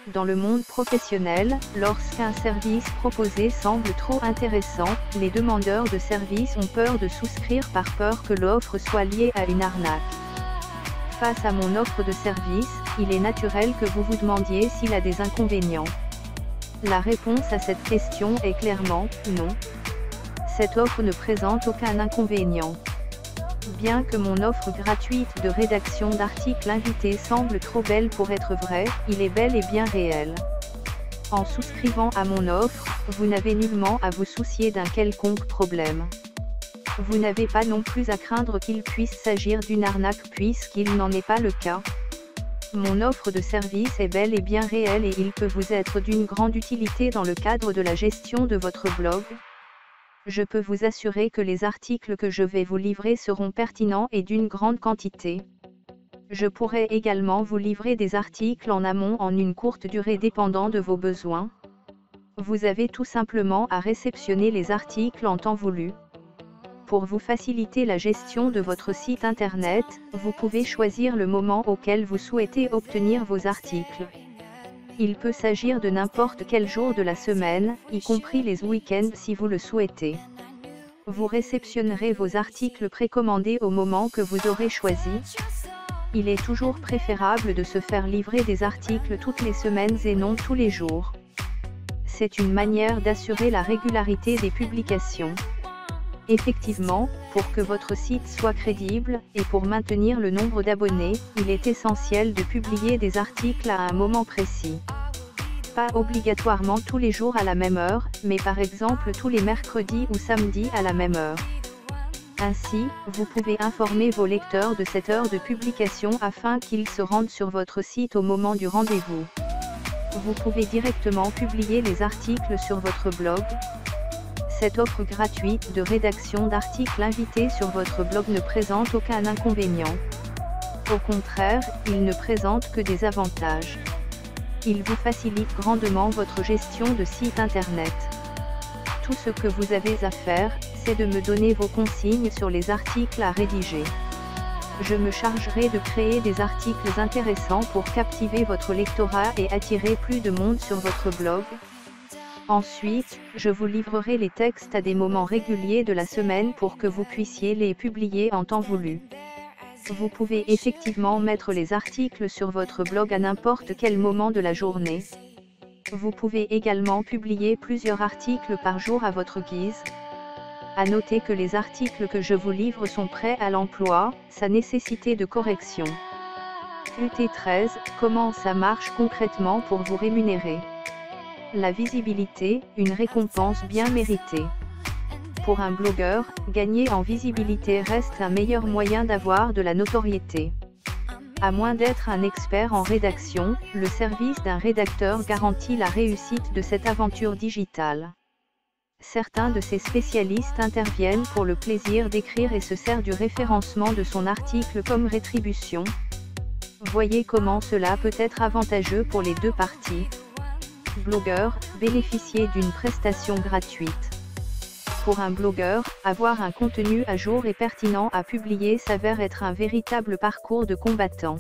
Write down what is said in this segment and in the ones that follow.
Dans le monde professionnel, lorsqu'un service proposé semble trop intéressant, les demandeurs de services ont peur de souscrire par peur que l'offre soit liée à une arnaque. Face à mon offre de service, il est naturel que vous vous demandiez s'il a des inconvénients. La réponse à cette question est clairement « non ». Cette offre ne présente aucun inconvénient. Bien que mon offre gratuite de rédaction d'articles invités semble trop belle pour être vraie, il est bel et bien réel. En souscrivant à mon offre, vous n'avez nullement à vous soucier d'un quelconque problème. Vous n'avez pas non plus à craindre qu'il puisse s'agir d'une arnaque puisqu'il n'en est pas le cas. Mon offre de service est bel et bien réelle et il peut vous être d'une grande utilité dans le cadre de la gestion de votre blog. Je peux vous assurer que les articles que je vais vous livrer seront pertinents et d'une grande quantité. Je pourrai également vous livrer des articles en amont en une courte durée dépendant de vos besoins. Vous avez tout simplement à réceptionner les articles en temps voulu. Pour vous faciliter la gestion de votre site internet, vous pouvez choisir le moment auquel vous souhaitez obtenir vos articles. Il peut s'agir de n'importe quel jour de la semaine, y compris les week-ends si vous le souhaitez. Vous réceptionnerez vos articles précommandés au moment que vous aurez choisi. Il est toujours préférable de se faire livrer des articles toutes les semaines et non tous les jours. C'est une manière d'assurer la régularité des publications. Effectivement, pour que votre site soit crédible, et pour maintenir le nombre d'abonnés, il est essentiel de publier des articles à un moment précis. Pas obligatoirement tous les jours à la même heure, mais par exemple tous les mercredis ou samedis à la même heure. Ainsi, vous pouvez informer vos lecteurs de cette heure de publication afin qu'ils se rendent sur votre site au moment du rendez-vous. Vous pouvez directement publier les articles sur votre blog. Cette offre gratuite de rédaction d'articles invités sur votre blog ne présente aucun inconvénient. Au contraire, il ne présente que des avantages. Il vous facilite grandement votre gestion de site internet. Tout ce que vous avez à faire, c'est de me donner vos consignes sur les articles à rédiger. Je me chargerai de créer des articles intéressants pour captiver votre lectorat et attirer plus de monde sur votre blog. Ensuite, je vous livrerai les textes à des moments réguliers de la semaine pour que vous puissiez les publier en temps voulu. Vous pouvez effectivement mettre les articles sur votre blog à n'importe quel moment de la journée. Vous pouvez également publier plusieurs articles par jour à votre guise. À noter que les articles que je vous livre sont prêts à l'emploi, sans nécessité de correction. UT13, comment ça marche concrètement pour vous rémunérer ? La visibilité, une récompense bien méritée. Pour un blogueur, gagner en visibilité reste un meilleur moyen d'avoir de la notoriété. À moins d'être un expert en rédaction, le service d'un rédacteur garantit la réussite de cette aventure digitale. Certains de ces spécialistes interviennent pour le plaisir d'écrire et se servent du référencement de son article comme rétribution. Voyez comment cela peut être avantageux pour les deux parties. Blogueur, bénéficier d'une prestation gratuite. Pour un blogueur, avoir un contenu à jour et pertinent à publier s'avère être un véritable parcours de combattant.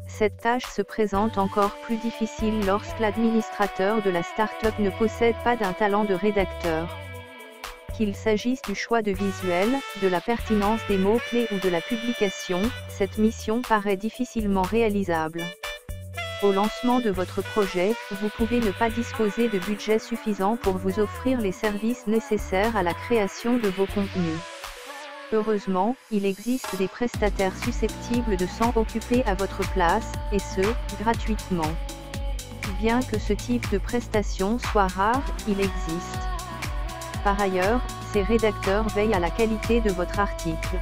Cette tâche se présente encore plus difficile lorsque l'administrateur de la start-up ne possède pas d'un talent de rédacteur. Qu'il s'agisse du choix de visuels, de la pertinence des mots-clés ou de la publication, cette mission paraît difficilement réalisable. Au lancement de votre projet, vous pouvez ne pas disposer de budget suffisant pour vous offrir les services nécessaires à la création de vos contenus. Heureusement, il existe des prestataires susceptibles de s'en occuper à votre place, et ce, gratuitement. Bien que ce type de prestation soit rare, il existe. Par ailleurs, ces rédacteurs veillent à la qualité de votre article.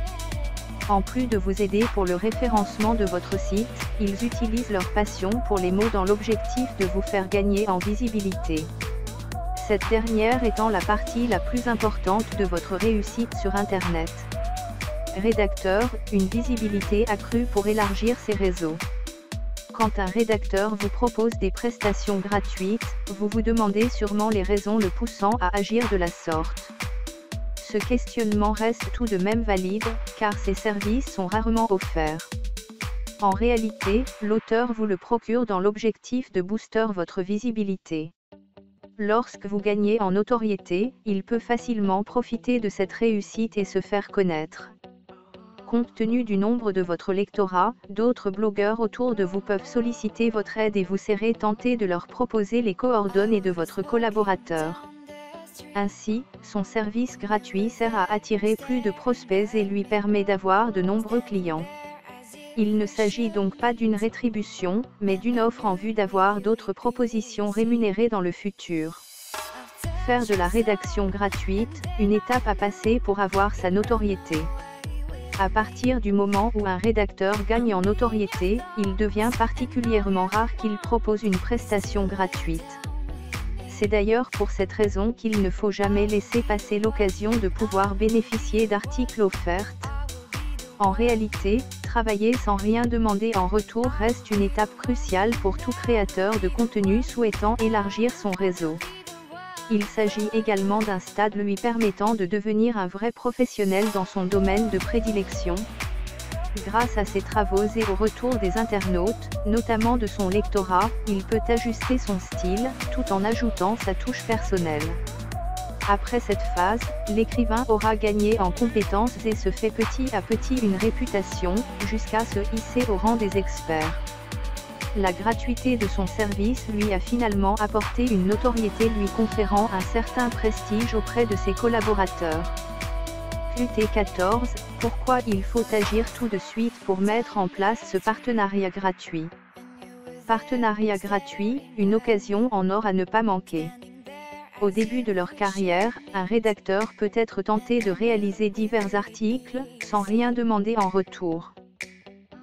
En plus de vous aider pour le référencement de votre site, ils utilisent leur passion pour les mots dans l'objectif de vous faire gagner en visibilité. Cette dernière étant la partie la plus importante de votre réussite sur Internet. Rédacteur, une visibilité accrue pour élargir ses réseaux. Quand un rédacteur vous propose des prestations gratuites, vous vous demandez sûrement les raisons le poussant à agir de la sorte. Ce questionnement reste tout de même valide, car ces services sont rarement offerts. En réalité, l'auteur vous le procure dans l'objectif de booster votre visibilité. Lorsque vous gagnez en notoriété, il peut facilement profiter de cette réussite et se faire connaître. Compte tenu du nombre de votre lectorat, d'autres blogueurs autour de vous peuvent solliciter votre aide et vous serez tenté de leur proposer les coordonnées de votre collaborateur. Ainsi, son service gratuit sert à attirer plus de prospects et lui permet d'avoir de nombreux clients. Il ne s'agit donc pas d'une rétribution, mais d'une offre en vue d'avoir d'autres propositions rémunérées dans le futur. Faire de la rédaction gratuite, une étape à passer pour avoir sa notoriété. À partir du moment où un rédacteur gagne en notoriété, il devient particulièrement rare qu'il propose une prestation gratuite. C'est d'ailleurs pour cette raison qu'il ne faut jamais laisser passer l'occasion de pouvoir bénéficier d'articles offerts. En réalité, travailler sans rien demander en retour reste une étape cruciale pour tout créateur de contenu souhaitant élargir son réseau. Il s'agit également d'un stade lui permettant de devenir un vrai professionnel dans son domaine de prédilection. Grâce à ses travaux et au retour des internautes, notamment de son lectorat, il peut ajuster son style, tout en ajoutant sa touche personnelle. Après cette phase, l'écrivain aura gagné en compétences et se fait petit à petit une réputation, jusqu'à se hisser au rang des experts. La gratuité de son service lui a finalement apporté une notoriété lui conférant un certain prestige auprès de ses collaborateurs. QT14, pourquoi il faut agir tout de suite pour mettre en place ce partenariat gratuit? Partenariat gratuit, une occasion en or à ne pas manquer. Au début de leur carrière, un rédacteur peut être tenté de réaliser divers articles, sans rien demander en retour.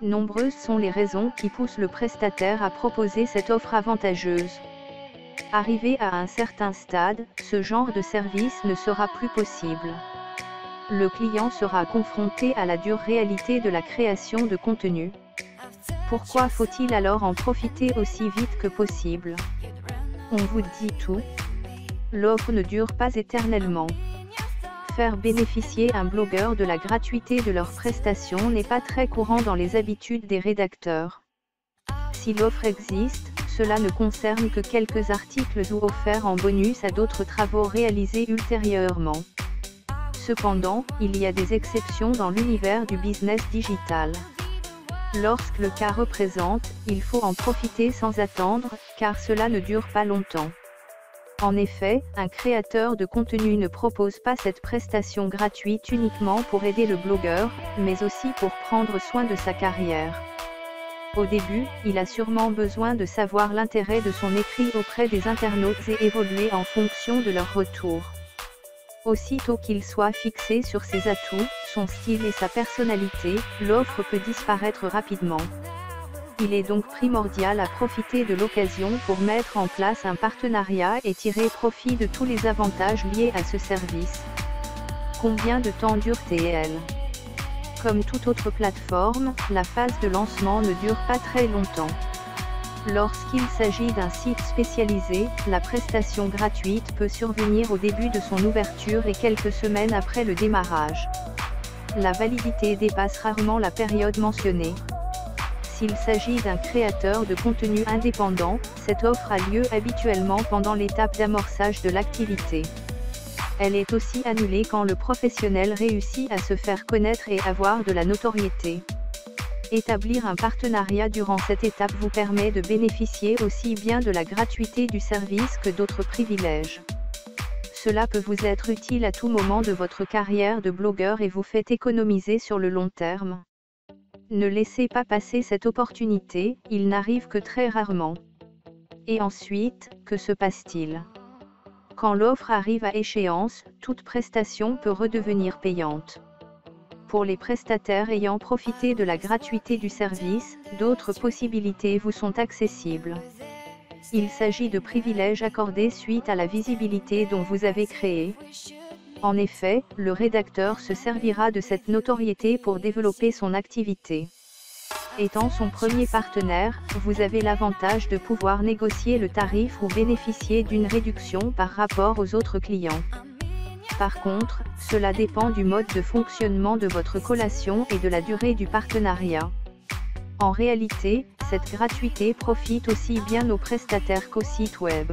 Nombreuses sont les raisons qui poussent le prestataire à proposer cette offre avantageuse. Arrivé à un certain stade, ce genre de service ne sera plus possible. Le client sera confronté à la dure réalité de la création de contenu. Pourquoi faut-il alors en profiter aussi vite que possible? On vous dit tout. L'offre ne dure pas éternellement. Faire bénéficier un blogueur de la gratuité de leurs prestations n'est pas très courant dans les habitudes des rédacteurs. Si l'offre existe, cela ne concerne que quelques articles ou offerts en bonus à d'autres travaux réalisés ultérieurement. Cependant, il y a des exceptions dans l'univers du business digital. Lorsque le cas représente, il faut en profiter sans attendre, car cela ne dure pas longtemps. En effet, un créateur de contenu ne propose pas cette prestation gratuite uniquement pour aider le blogueur, mais aussi pour prendre soin de sa carrière. Au début, il a sûrement besoin de savoir l'intérêt de son écrit auprès des internautes et évoluer en fonction de leur retour. Aussitôt qu'il soit fixé sur ses atouts, son style et sa personnalité, l'offre peut disparaître rapidement. Il est donc primordial à profiter de l'occasion pour mettre en place un partenariat et tirer profit de tous les avantages liés à ce service. Combien de temps dure-t-elle? Comme toute autre plateforme, la phase de lancement ne dure pas très longtemps. Lorsqu'il s'agit d'un site spécialisé, la prestation gratuite peut survenir au début de son ouverture et quelques semaines après le démarrage. La validité dépasse rarement la période mentionnée. S'il s'agit d'un créateur de contenu indépendant, cette offre a lieu habituellement pendant l'étape d'amorçage de l'activité. Elle est aussi annulée quand le professionnel réussit à se faire connaître et avoir de la notoriété. Établir un partenariat durant cette étape vous permet de bénéficier aussi bien de la gratuité du service que d'autres privilèges. Cela peut vous être utile à tout moment de votre carrière de blogueur et vous fait économiser sur le long terme. Ne laissez pas passer cette opportunité, il n'arrive que très rarement. Et ensuite, que se passe-t-il? Quand l'offre arrive à échéance, toute prestation peut redevenir payante. Pour les prestataires ayant profité de la gratuité du service, d'autres possibilités vous sont accessibles. Il s'agit de privilèges accordés suite à la visibilité dont vous avez créé. En effet, le rédacteur se servira de cette notoriété pour développer son activité. Étant son premier partenaire, vous avez l'avantage de pouvoir négocier le tarif ou bénéficier d'une réduction par rapport aux autres clients. Par contre, cela dépend du mode de fonctionnement de votre collation et de la durée du partenariat. En réalité, cette gratuité profite aussi bien aux prestataires qu'aux sites web.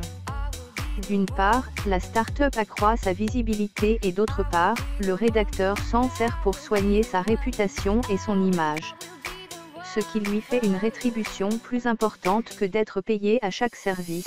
D'une part, la start-up accroît sa visibilité et d'autre part, le rédacteur s'en sert pour soigner sa réputation et son image. Ce qui lui fait une rétribution plus importante que d'être payé à chaque service.